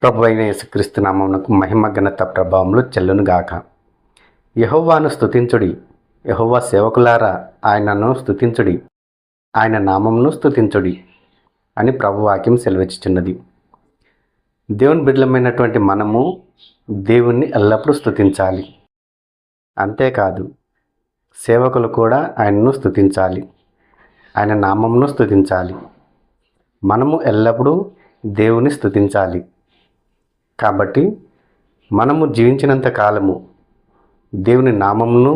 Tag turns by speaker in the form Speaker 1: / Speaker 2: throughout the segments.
Speaker 1: ప్రభువైన యేసుక్రీస్తు నామమునకు మహిమ ఘనత ప్రభావములు చెల్లునుగాక. యెహోవాను స్తుతించుడి, యెహోవా సేవకులారా ఆయనను స్తుతించుడి, ఆయన నామమును స్తుతించుడి అని ప్రభువాక్యం సెలవిచ్చుచున్నది. దేవుని బిడ్డలమైనటువంటి మనము దేవుణ్ణి ఎల్లప్పుడూ స్తుతించాలి. అంతేకాదు సేవకులు కూడా ఆయనను స్తుతించాలి, ఆయన నామమును స్తుతించాలి. మనము ఎల్లప్పుడూ దేవుని స్తుతించాలి. కాబట్టి మనము జీవించినంత కాలము దేవుని నామమును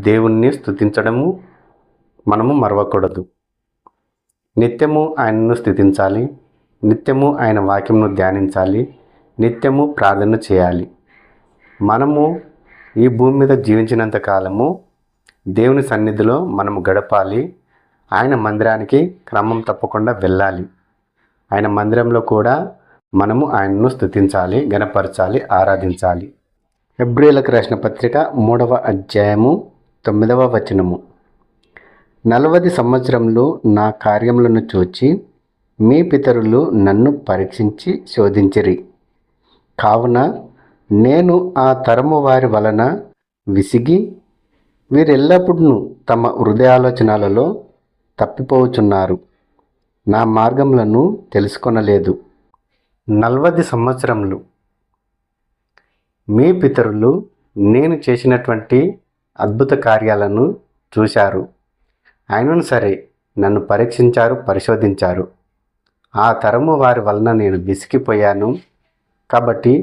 Speaker 1: దేవుణ్ణి స్తుతించడము మనము మరవకూడదు. నిత్యము ఆయనను స్తుతించాలి, నిత్యము ఆయన వాక్యమును ధ్యానించాలి, నిత్యము ప్రార్థన చేయాలి. మనము ఈ భూమి మీద జీవించినంత కాలము దేవుని సన్నిధిలో మనము గడపాలి. ఆయన మందిరానికి క్రమం తప్పకుండా వెళ్ళాలి. ఆయన మందిరంలో కూడా మనము ఆయనను స్తుతించాలి, గణపరచాలి, ఆరాధించాలి. హెబ్రీయులకు రాసిన పత్రిక 3వ అధ్యాయము 9వ వచనము. 40 సంవత్సరములు నా కార్యములను చూచి మీ పితరులు నన్ను పరీక్షించి శోధించిరి. కావున నేను ఆ తరము వారి వలన విసిగి వీరెల్లప్పుడూ తమ హృదయాలోచనలలో తప్పిపోవుచున్నారు, నా మార్గములను తెలుసుకొనలేదు. 40 సంవత్సరములు మీ పితరులు నేను చేసినటువంటి అద్భుత కార్యాలను చూశారు. అయినను సరే నన్ను పరీక్షించారు, పరిశోధించారు. ఆ తరము వారి వలన నేను విసిగిపోయాను. కాబట్టి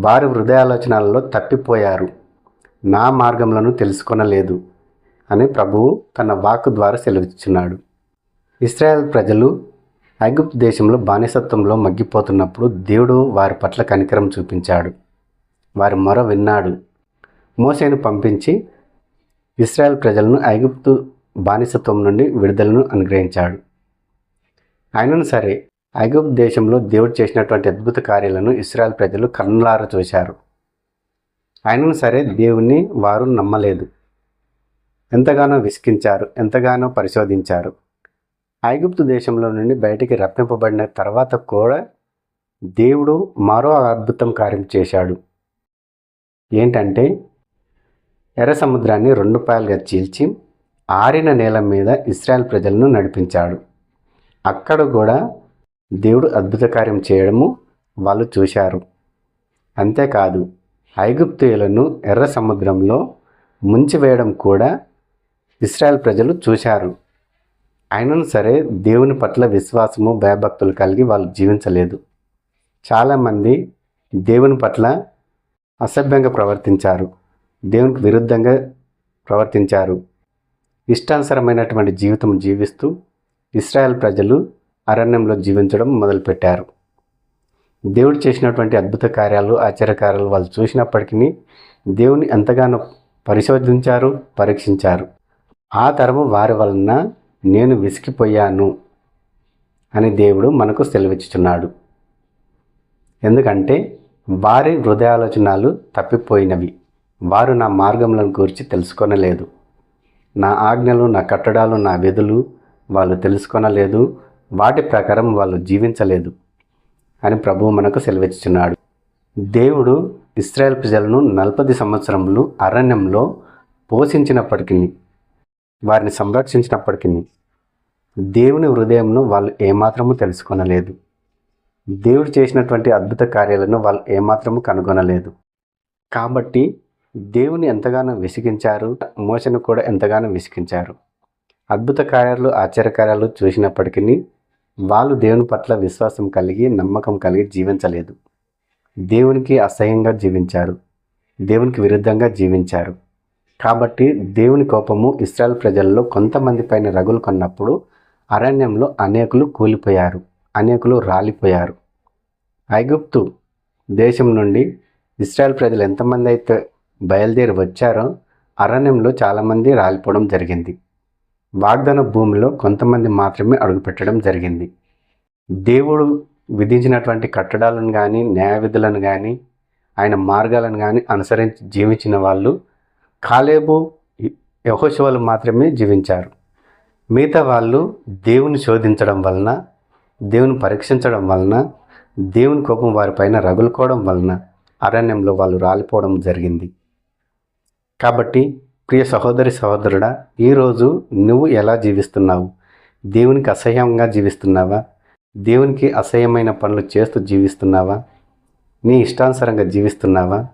Speaker 1: వారి హృదయాలోచనలలో తప్పిపోయారు, నా మార్గములను తెలుసుకొనలేదు అని ప్రభువు తన వాక్కు ద్వారా సెలవిస్తున్నాడు. ఇశ్రాయేల్ ప్రజలు ఐగుప్తు దేశంలో బానిసత్వంలో మగ్గిపోతున్నప్పుడు దేవుడు వారి పట్ల కనికరం చూపించాడు. వారి మొర విన్నాడు. మోషేను పంపించి ఇశ్రాయేల్ ప్రజలను ఐగుప్తు బానిసత్వం నుండి విడుదలను అనుగ్రహించాడు. అయినను సరే ఐగుప్తు దేశంలో దేవుడు చేసినటువంటి అద్భుత కార్యాలను ఇశ్రాయేల్ ప్రజలు కన్నులారా చూశారు. అయినను సరే దేవుణ్ణి వారు నమ్మలేదు. ఎంతగానో విసికించారు, ఎంతగానో పరిశోధించారు. ఐగుప్తు దేశంలో నుండి బయటికి రప్పింపబడిన తర్వాత కూడా దేవుడు మరో అద్భుతం కార్యం చేశాడు. ఏంటంటే ఎర్ర సముద్రాన్ని 2 పాయలుగా చీల్చి ఆరిన నేల మీద ఇశ్రాయేల్ ప్రజలను నడిపించాడు. అక్కడ కూడా దేవుడు అద్భుత కార్యం చేయడము వాళ్ళు చూశారు. అంతేకాదు ఐగుప్తీయులను ఎర్ర సముద్రంలో ముంచివేయడం కూడా ఇశ్రాయేల్ ప్రజలు చూశారు. అయినను సరే దేవుని పట్ల విశ్వాసము, భయభక్తులు కలిగి వాళ్ళు జీవించలేదు. చాలామంది దేవుని పట్ల అసభ్యంగా ప్రవర్తించారు, దేవునికి విరుద్ధంగా ప్రవర్తించారు. ఇష్టానుసరమైనటువంటి జీవితం జీవిస్తూ ఇశ్రాయేల్ ప్రజలు అరణ్యంలో జీవించడం మొదలుపెట్టారు. దేవుడు చేసినటువంటి అద్భుత కార్యాలు, ఆశ్చర్యకార్యాలు వాళ్ళు చూసినప్పటికీ దేవుని ఎంతగానో పరిశోధించారు, పరీక్షించారు. ఆ తరము వారి వలన నేను విసిగిపోయాను అని దేవుడు మనకు సెలవిచ్చుచున్నాడు. ఎందుకంటే వారి హృదయాలోచనలు తప్పిపోయినవి. వారు నా మార్గములను గురించి తెలుసుకొనలేదు. నా ఆజ్ఞలు, నా కట్టడాలు, నా విధులు వాళ్ళు తెలుసుకొనలేదు. వాటి ప్రకారం వాళ్ళు జీవించలేదు అని ప్రభువు మనకు సెలవిచ్చుచున్నాడు. దేవుడు ఇశ్రాయేల్ ప్రజలను 40 సంవత్సరములు అరణ్యంలో పోషించినప్పటికీ, వారిని సంరక్షించినప్పటికీ దేవుని హృదయంను వాళ్ళు ఏమాత్రము తెలుసుకొనలేదు. దేవుడు చేసినటువంటి అద్భుత కార్యాలను వాళ్ళు ఏమాత్రము కనుగొనలేదు. కాబట్టి దేవుని ఎంతగానో విసిగించారు, మోషను కూడా ఎంతగానో విసిగించారు. అద్భుత కార్యాలు, ఆశ్చర్యకార్యాలు చూసినప్పటికీ వాళ్ళు దేవుని పట్ల విశ్వాసం కలిగి, నమ్మకం కలిగి జీవించలేదు. దేవునికి అసహ్యంగా జీవించారు, దేవునికి విరుద్ధంగా జీవించారు. కాబట్టి దేవుని కోపము ఇశ్రాయేల్ ప్రజల్లో కొంతమంది పైన రగులు కొన్నప్పుడు అరణ్యంలో అనేకులు కూలిపోయారు, అనేకులు రాలిపోయారు. ఐగుప్తు దేశం నుండి ఇశ్రాయేల్ ప్రజలు ఎంతమంది అయితే బయలుదేరి వచ్చారో అరణ్యంలో చాలామంది రాలిపోవడం జరిగింది. వాగ్దాన భూమిలో కొంతమంది మాత్రమే అడుగుపెట్టడం జరిగింది. దేవుడు విధించినటువంటి కట్టడాలను కానీ, న్యాయ విధులను కానీ, ఆయన మార్గాలను కానీ అనుసరించి జీవించిన వాళ్ళు కాలేబు, యెహోషువలు మాత్రమే జీవించారు. మిగతా వాళ్ళు దేవుని శోధించడం వలన, దేవుని పరీక్షించడం వలన, దేవుని కోపం వారిపైన రగులుకోవడం వలన అరణ్యంలో వాళ్ళు రాలిపోవడం జరిగింది. కాబట్టి ప్రియ సహోదరి సహోదరుడా, ఈరోజు నువ్వు ఎలా జీవిస్తున్నావు? దేవునికి అసహ్యంగా జీవిస్తున్నావా? దేవునికి అసహ్యమైన పనులు చేస్తూ జీవిస్తున్నావా? నీ ఇష్టానుసారంగా జీవిస్తున్నావా?